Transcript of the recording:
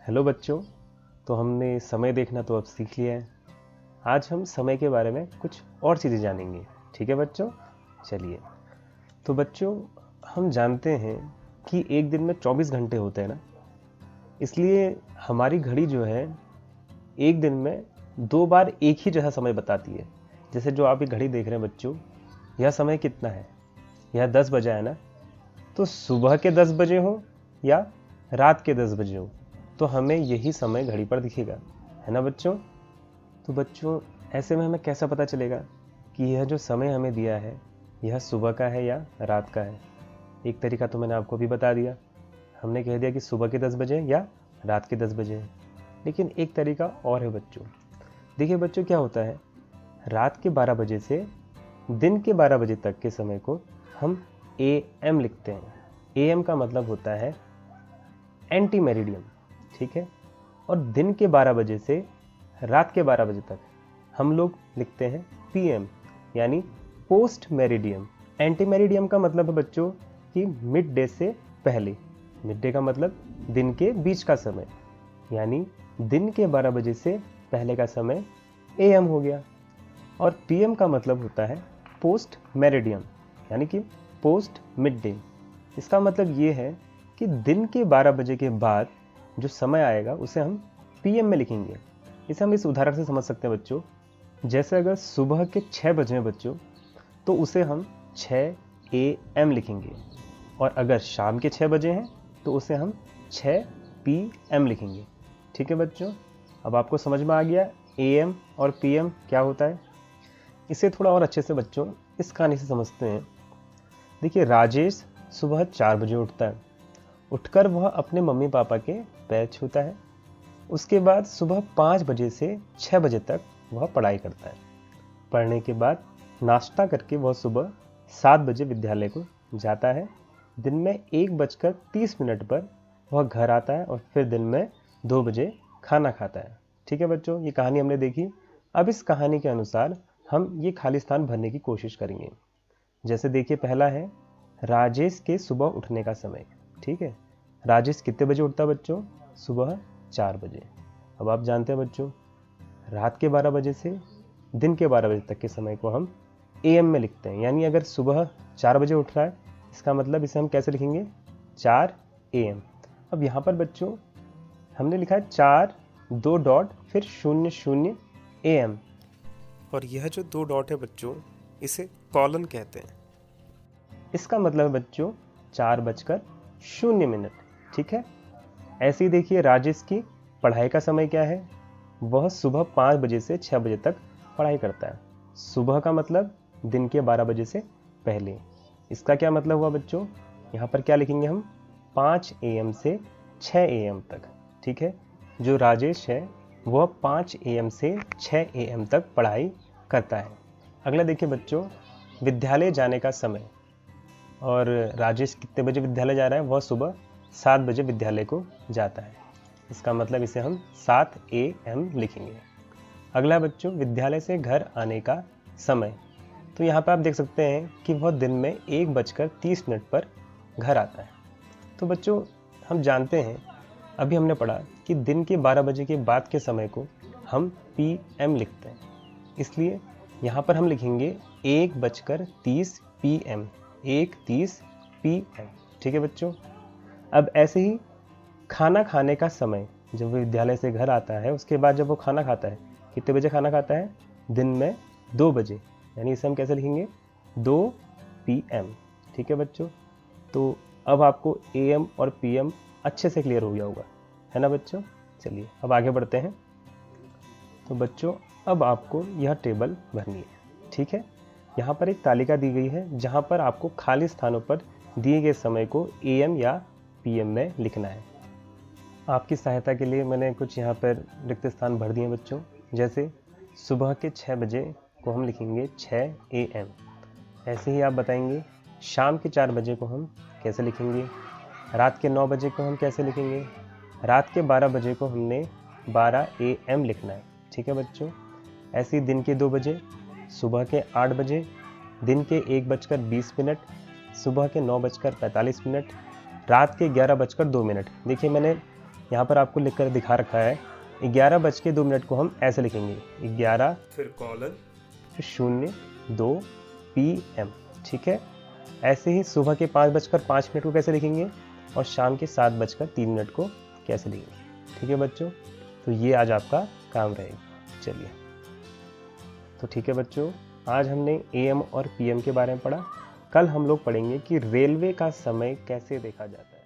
Hello बच्चों। तो हमने समय देखना तो अब सीख लिया है। आज हम समय के बारे में कुछ और चीज़ें जानेंगे। ठीक है बच्चों, चलिए। तो बच्चों, हम जानते हैं कि एक दिन में 24 घंटे होते हैं ना, इसलिए हमारी घड़ी जो है एक दिन में 2 बार एक ही जैसा समय बताती है। जैसे जो आप ये घड़ी देख रहे हैं बच्चों, यह समय कितना है? यह 10 बजा है ना। तो सुबह के 10 बजे हो या रात के 10 बजे हो, तो हमें यही समय घड़ी पर दिखेगा, है ना बच्चों। तो बच्चों, ऐसे में हमें कैसा पता चलेगा कि यह जो समय हमें दिया है यह सुबह का है या रात का है? एक तरीका तो मैंने आपको भी बता दिया, हमने कह दिया कि सुबह के 10 बजे या रात के 10 बजे है। लेकिन एक तरीका और है बच्चों। देखिए बच्चों, क्या होता है, रात के 12 बजे से दिन के 12 बजे तक के समय को हम AM लिखते हैं। AM का मतलब होता है एंटी मेरिडियम, ठीक है। और दिन के 12 बजे से रात के 12 बजे तक हम लोग लिखते हैं PM, यानी पोस्ट मेरिडियम। एंटी मेरिडियम का मतलब है बच्चों कि मिड डे से पहले। मिड डे का मतलब दिन के बीच का समय, यानी दिन के 12 बजे से पहले का समय AM हो गया। और PM का मतलब होता है पोस्ट मेरिडियम, यानी कि पोस्ट मिड डे। इसका मतलब ये है कि दिन के 12 बजे के बाद जो समय आएगा उसे हम PM में लिखेंगे। इसे हम इस उदाहरण से समझ सकते हैं बच्चों। जैसे अगर सुबह के 6 बजे हैं बच्चों, तो उसे हम 6 AM लिखेंगे। और अगर शाम के 6 बजे हैं तो उसे हम 6 PM लिखेंगे। ठीक है बच्चों, अब आपको समझ में आ गया AM और PM क्या होता है। इसे थोड़ा और अच्छे से बच्चों इस कहानी से समझते हैं। देखिए, राजेश सुबह 4 बजे उठता है। उठकर वह अपने मम्मी पापा के पैर छूता है। उसके बाद सुबह 5 बजे से 6 बजे तक वह पढ़ाई करता है। पढ़ने के बाद नाश्ता करके वह सुबह 7 बजे विद्यालय को जाता है। दिन में 1:30 पर वह घर आता है और फिर दिन में 2 बजे खाना खाता है। ठीक है बच्चों, ये कहानी हमने देखी। अब इस कहानी के अनुसार हम ये खाली स्थान भरने की कोशिश करेंगे। जैसे देखिए, पहला है राजेश के सुबह उठने का समय। ठीक है, राजेश कितने बजे उठता है बच्चों? सुबह 4 बजे। अब आप जानते हैं बच्चों, रात के 12 बजे से दिन के 12 बजे तक के समय को हम AM में लिखते हैं। यानी अगर सुबह 4 बजे उठ रहा है, इसका मतलब इसे हम कैसे लिखेंगे? 4 AM। अब यहाँ पर बच्चों हमने लिखा है 4 2 डॉट फिर 00 AM। और यह जो 2 डॉट है बच्चों, इसे कॉलन कहते हैं। इसका मतलब है बच्चों 4:00। ठीक है। ऐसे ही देखिए, राजेश की पढ़ाई का समय क्या है? वह सुबह 5 बजे से 6 बजे तक पढ़ाई करता है। सुबह का मतलब दिन के 12 बजे से पहले। इसका क्या मतलब हुआ बच्चों? यहाँ पर क्या लिखेंगे हम? 5 AM से 6 AM तक। ठीक है, जो राजेश है वह 5 AM से 6 AM तक पढ़ाई करता है। अगला देखिए बच्चों, विद्यालय जाने का समय। और राजेश कितने बजे विद्यालय जा रहा है? वह सुबह 7 बजे विद्यालय को जाता है। इसका मतलब इसे हम 7 AM लिखेंगे। अगला बच्चों, विद्यालय से घर आने का समय। तो यहाँ पर आप देख सकते हैं कि वह दिन में 1:30 पर घर आता है। तो बच्चों, हम जानते हैं, अभी हमने पढ़ा कि दिन के 12 बजे के बाद के समय को हम PM लिखते हैं। इसलिए यहाँ पर हम लिखेंगे 1:30 PM। 1:30 PM। ठीक है बच्चों। अब ऐसे ही खाना खाने का समय, जब वो विद्यालय से घर आता है उसके बाद जब वो खाना खाता है, कितने बजे खाना खाता है? दिन में 2 बजे। यानी इसे हम कैसे लिखेंगे? 2 PM। ठीक है बच्चों। तो अब आपको AM और PM अच्छे से क्लियर हो गया होगा, है ना बच्चों। चलिए अब आगे बढ़ते हैं। तो बच्चों, अब आपको यह टेबल भरनी है। ठीक है, यहाँ पर एक तालिका दी गई है जहाँ पर आपको खाली स्थानों पर दिए गए समय को AM या PM में लिखना है। आपकी सहायता के लिए मैंने कुछ यहाँ पर रिक्त स्थान भर दिए बच्चों। जैसे सुबह के 6 बजे को हम लिखेंगे 6 AM। ऐसे ही आप बताएंगे शाम के 4 बजे को हम कैसे लिखेंगे, रात के 9 बजे को हम कैसे लिखेंगे, रात के 12 बजे को हमने 12 AM लिखना है। ठीक है बच्चों। ऐसे ही दिन के 2 बजे, सुबह के 8 बजे, दिन के 1:20, सुबह के 9:45, रात के 11:02। देखिए, मैंने यहाँ पर आपको लिख कर दिखा रखा है 11:02 को हम ऐसे लिखेंगे 11 फिर कॉलन 02 PM, ठीक है। ऐसे ही सुबह के 5:05 को कैसे लिखेंगे और शाम के 7:03 को कैसे लिखेंगे, ठीक है बच्चों। तो ये आज आपका काम रहेगा। चलिए, तो ठीक है बच्चों, आज हमने AM और PM के बारे में पढ़ा। कल हम लोग पढ़ेंगे कि रेलवे का समय कैसे देखा जाता है।